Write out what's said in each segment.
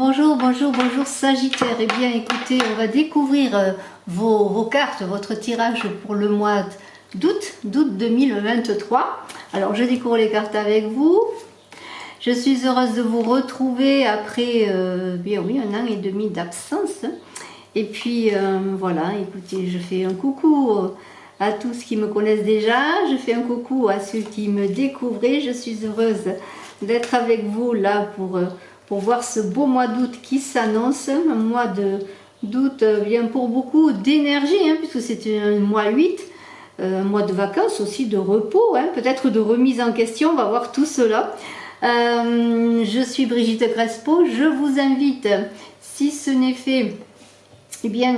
Bonjour, bonjour, bonjour Sagittaire. Eh bien écoutez, on va découvrir vos cartes, votre tirage pour le mois d'août 2023. Alors je découvre les cartes avec vous. Je suis heureuse de vous retrouver après bien oui, 1 an et demi d'absence. Et puis voilà, écoutez, je fais un coucou à tous qui me connaissent déjà. Je fais un coucou à ceux qui me découvrent. Je suis heureuse d'être avec vous là pour voir ce beau mois d'août qui s'annonce. Un mois d'août bien pour beaucoup d'énergie, hein, puisque c'est un mois 8, un mois de vacances aussi, de repos, hein, peut-être de remise en question, on va voir tout cela. Je suis Brigitte Crespo, je vous invite, si ce n'est fait, eh bien,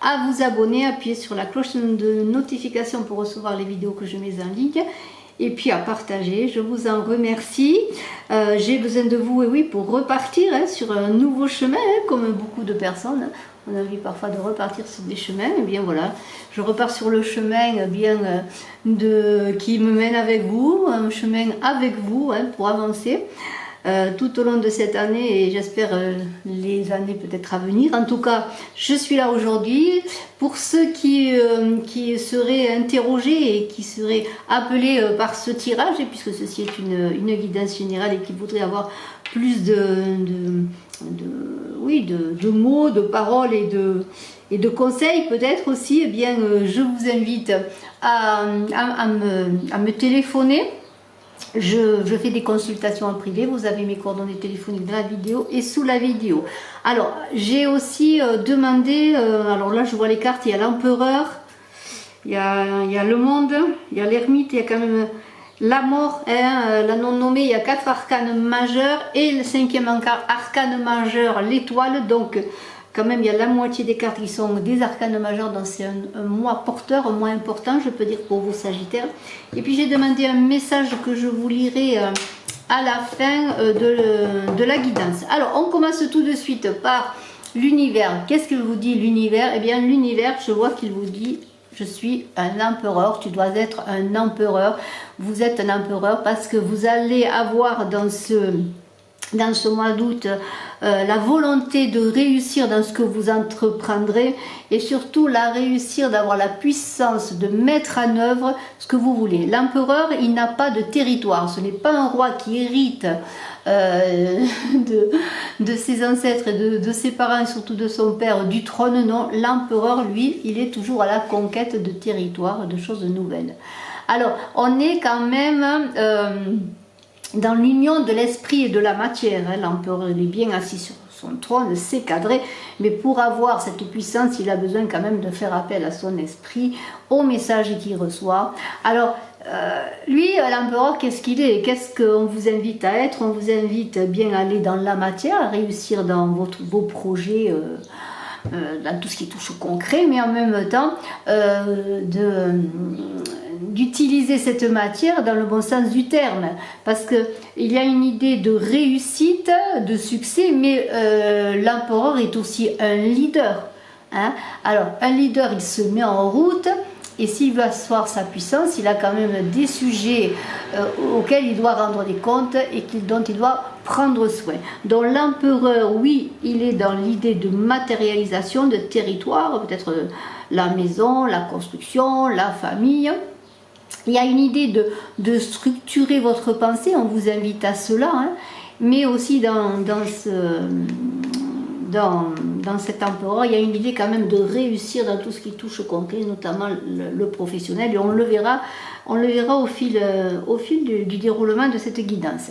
à vous abonner, appuyer sur la cloche de notification pour recevoir les vidéos que je mets en ligne. Et puis à partager, je vous en remercie. J'ai besoin de vous, et oui, pour repartir sur un nouveau chemin, comme beaucoup de personnes. On a envie parfois de repartir sur des chemins. Et bien voilà, je repars sur le chemin qui me mène avec vous, un chemin avec vous pour avancer. Tout au long de cette année et j'espère les années peut-être à venir. En tout cas, je suis là aujourd'hui. Pour ceux qui seraient interrogés et qui seraient appelés par ce tirage, et puisque ceci est une guidance générale et qui voudraient avoir plus de mots, de paroles et de conseils peut-être aussi, eh bien, je vous invite à me téléphoner. Je fais des consultations en privé, vous avez mes coordonnées téléphoniques dans la vidéo et sous la vidéo. Alors, j'ai aussi demandé, alors là je vois les cartes, il y a l'empereur, il y a le monde, il y a l'ermite, il y a quand même la mort, la non nommée, il y a 4 arcanes majeurs et le 5e arcane majeur, l'étoile, donc quand même il y a la moitié des cartes qui sont des arcanes majeurs, donc c'est un mois porteur, un mois important je peux dire pour vous Sagittaires. Et puis j'ai demandé un message que je vous lirai à la fin de la guidance. Alors on commence tout de suite par l'univers. Qu'est-ce que vous dit l'univers? Eh bien l'univers, je vois qu'il vous dit: je suis un empereur, tu dois être un empereur. Vous êtes un empereur parce que vous allez avoir dans ce mois d'août la volonté de réussir dans ce que vous entreprendrez et surtout réussir d'avoir la puissance de mettre en œuvre ce que vous voulez. L'empereur, il n'a pas de territoire, ce n'est pas un roi qui hérite de ses ancêtres et de ses parents et surtout de son père du trône. Non, l'empereur, lui, il est toujours à la conquête de territoires, de choses nouvelles. Alors, on est quand même dans l'union de l'esprit et de la matière. L'empereur est bien assis sur son trône, c'est cadré, mais pour avoir cette puissance, il a besoin quand même de faire appel à son esprit, au message qu'il reçoit. Alors, lui, l'empereur, qu'est-ce qu'il est? Qu'est-ce qu'on vous invite à être? On vous invite bien à aller dans la matière, à réussir dans vos projets, dans tout ce qui touche au concret, mais en même temps d'utiliser cette matière dans le bon sens du terme, parce que il y a une idée de réussite, de succès, mais l'empereur est aussi un leader. Alors un leader, il se met en route. Et s'il veut asseoir sa puissance, il a quand même des sujets auxquels il doit rendre des comptes et dont il doit prendre soin. Donc l'empereur, oui, il est dans l'idée de matérialisation de territoire, peut-être la maison, la construction, la famille. Il y a une idée de structurer votre pensée, on vous invite à cela, mais aussi dans cet empereur, il y a une idée quand même de réussir dans tout ce qui touche au concret, notamment le professionnel, et on le verra au fil du déroulement de cette guidance.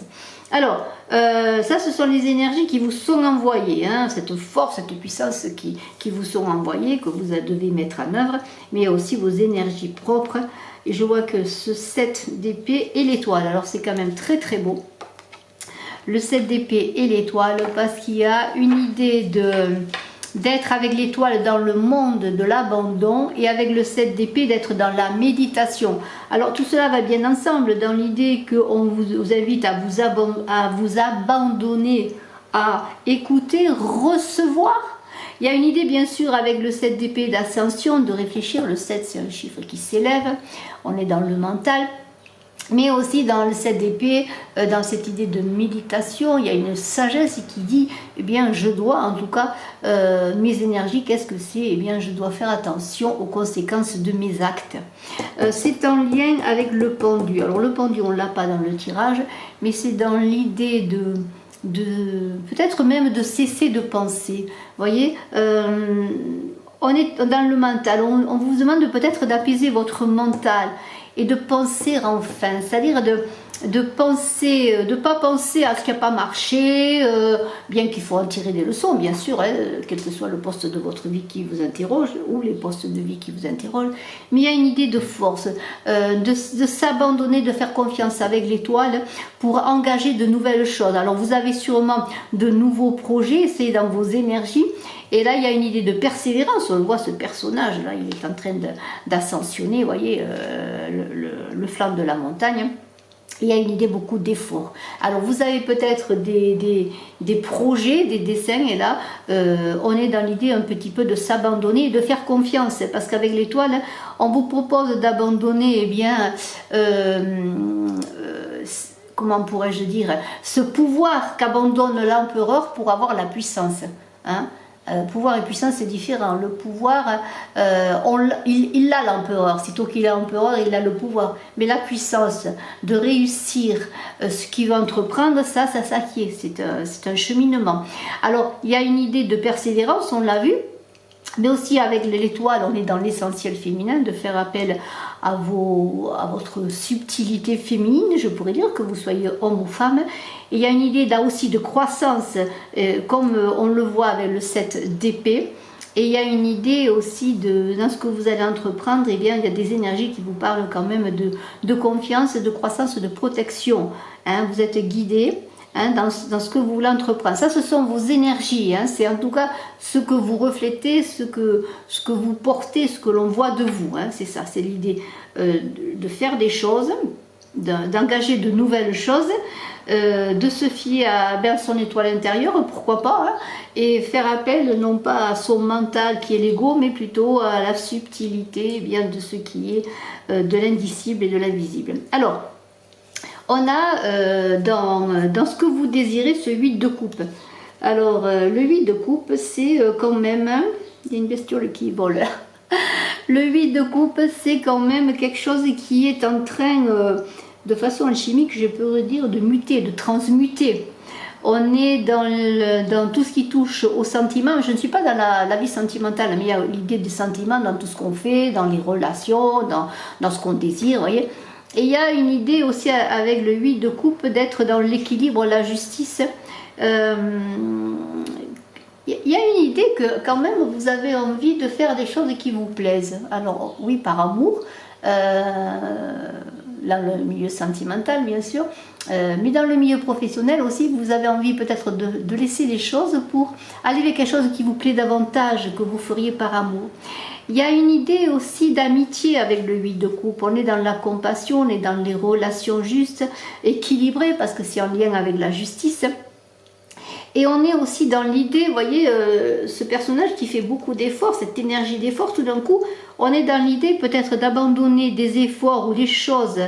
Alors, ça, ce sont les énergies qui vous sont envoyées, cette force, cette puissance qui vous sont envoyées, que vous devez mettre en œuvre, mais il y a aussi vos énergies propres, et je vois que ce 7 d'épée et l'étoile, alors c'est quand même très très beau. Le 7 d'épée et l'étoile, parce qu'il y a une idée d'être avec l'étoile dans le monde de l'abandon et avec le 7 d'épée d'être dans la méditation. Alors tout cela va bien ensemble dans l'idée qu'on vous invite à vous abandonner, à écouter, recevoir. Il y a une idée bien sûr avec le 7 d'épée d'ascension, de réfléchir. Le 7 c'est un chiffre qui s'élève, on est dans le mental. Mais aussi dans le 7 d'épée, dans cette idée de méditation, il y a une sagesse qui dit, eh bien je dois, en tout cas, mes énergies, qu'est-ce que c'est? Eh bien je dois faire attention aux conséquences de mes actes. C'est en lien avec le pendu. Alors le pendu, on ne l'a pas dans le tirage, mais c'est dans l'idée de peut-être même de cesser de penser. Vous voyez, on est dans le mental, on vous demande peut-être d'apaiser votre mental et de penser enfin, c'est-à-dire de penser, de pas penser à ce qui n'a pas marché, bien qu'il faut en tirer des leçons, bien sûr, hein, quel que soit le poste de votre vie qui vous interroge, ou les postes de vie qui vous interrogent, mais il y a une idée de force, de s'abandonner, de faire confiance avec l'étoile pour engager de nouvelles choses. Alors vous avez sûrement de nouveaux projets, c'est dans vos énergies, et là il y a une idée de persévérance. On voit ce personnage là, il est en train d'ascensionner, vous voyez, le flanc de la montagne. Il y a une idée beaucoup d'efforts. Alors vous avez peut-être des projets, des dessins, et là on est dans l'idée un petit peu de s'abandonner et de faire confiance, parce qu'avec l'étoile on vous propose d'abandonner, eh bien comment pourrais-je dire, ce pouvoir qu'abandonne l'empereur pour avoir la puissance, hein. Pouvoir et puissance, c'est différent. Le pouvoir, il l'a l'empereur. Sitôt qu'il est empereur, il a le pouvoir. Mais la puissance de réussir ce qu'il va entreprendre, ça s'acquiert. C'est un cheminement. Alors, il y a une idée de persévérance, on l'a vu. Mais aussi avec l'étoile, on est dans l'essentiel féminin, de faire appel à votre subtilité féminine, je pourrais dire, que vous soyez homme ou femme. Et il y a une idée là aussi de croissance, comme on le voit avec le 7 d'épée. Et il y a une idée aussi dans ce que vous allez entreprendre, eh bien, il y a des énergies qui vous parlent quand même de confiance, de croissance, de protection. Hein, vous êtes guidé. Hein, dans ce que vous voulez entreprendre. Ça, ce sont vos énergies, hein, c'est en tout cas ce que vous reflétez, ce que vous portez, ce que l'on voit de vous, hein, c'est ça, c'est l'idée de faire des choses, d'engager de nouvelles choses, de se fier à son étoile intérieure, pourquoi pas, hein, et faire appel non pas à son mental qui est l'ego, mais plutôt à la subtilité, eh bien, de ce qui est de l'indicible et de l'invisible. Alors, on a dans ce que vous désirez ce 8 de coupe. Alors le 8 de coupe, c'est quand même, il y a une bestiole qui vole. Le 8 de coupe, c'est quand même quelque chose qui est en train, de façon alchimique, je peux dire, de muter, de transmuter. On est dans tout ce qui touche aux sentiments. Je ne suis pas dans la vie sentimentale, mais il y a l'idée des sentiments dans tout ce qu'on fait, dans les relations, dans ce qu'on désire, vous voyez. Et il y a une idée aussi avec le 8 de coupe d'être dans l'équilibre, la justice. Il y a une idée que quand même vous avez envie de faire des choses qui vous plaisent. Alors oui, par amour, dans le milieu sentimental bien sûr, mais dans le milieu professionnel aussi, vous avez envie peut-être de laisser les choses pour aller vers quelque chose qui vous plaît davantage, que vous feriez par amour. Il y a une idée aussi d'amitié avec le 8 de coupe. On est dans la compassion, on est dans les relations justes, équilibrées, parce que c'est en lien avec la justice. Et on est aussi dans l'idée, vous voyez, ce personnage qui fait beaucoup d'efforts, cette énergie d'effort, tout d'un coup, on est dans l'idée peut-être d'abandonner des efforts ou des choses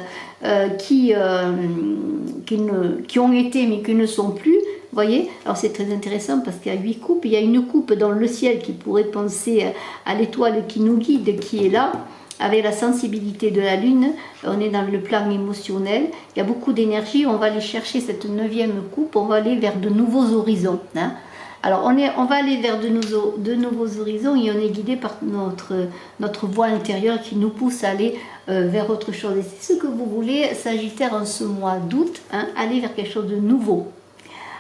qui ont été mais qui ne sont plus. Vous voyez, alors c'est très intéressant parce qu'il y a 8 coupes, il y a une coupe dans le ciel qui pourrait penser à l'étoile qui nous guide, qui est là, avec la sensibilité de la lune. On est dans le plan émotionnel, il y a beaucoup d'énergie, on va aller chercher cette 9e coupe, on va aller vers de nouveaux horizons. Hein. Alors on va aller vers de nouveaux horizons et on est guidé par notre voix intérieure qui nous pousse à aller vers autre chose. Et c'est ce que vous voulez, Sagittaire, en ce mois d'août, hein, aller vers quelque chose de nouveau.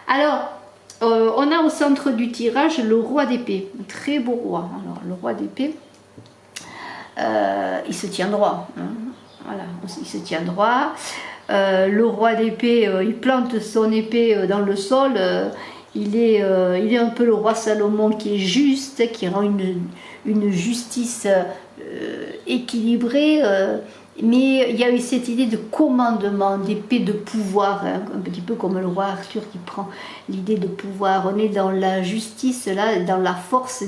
Alors, on a au centre du tirage le roi d'épée, un très beau roi. Alors, le roi d'épée, il se tient droit. Hein. Voilà, il se tient droit. Le roi d'épée, il plante son épée dans le sol. Il est un peu le roi Salomon qui est juste, qui rend une justice équilibrée. Mais il y a eu cette idée de commandement, d'épée de pouvoir, hein, un petit peu comme le roi Arthur qui prend l'idée de pouvoir. On est dans la justice, là, dans la force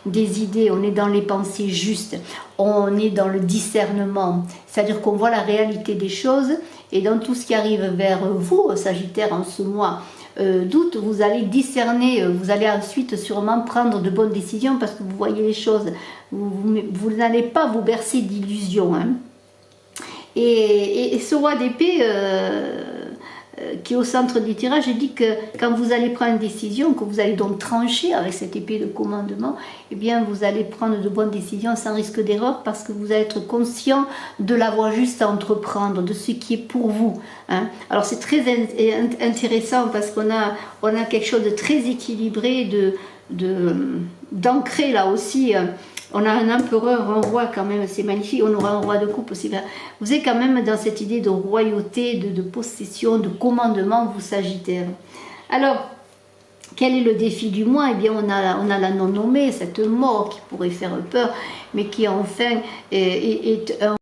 des idées, on est dans les pensées justes, on est dans le discernement, c'est-à-dire qu'on voit la réalité des choses, et dans tout ce qui arrive vers vous, Sagittaire, en ce mois d'août, vous allez discerner, vous allez ensuite sûrement prendre de bonnes décisions parce que vous voyez les choses, vous n'allez pas vous bercer d'illusions, hein. Et ce roi d'épée qui est au centre du tirage, je dis que quand vous allez prendre une décision, que vous allez donc trancher avec cette épée de commandement, eh bien vous allez prendre de bonnes décisions sans risque d'erreur parce que vous allez être conscient de la voie juste à entreprendre, de ce qui est pour vous, hein. Alors c'est très intéressant parce qu'on a quelque chose de très équilibré, d'ancré là aussi. On a un empereur, un roi quand même, c'est magnifique. On aura un roi de coupe aussi. Vous êtes quand même dans cette idée de royauté, de possession, de commandement, vous Sagittaire. Alors, quel est le défi du mois? Eh bien, on a la non-nommée, cette mort qui pourrait faire peur, mais qui enfin est un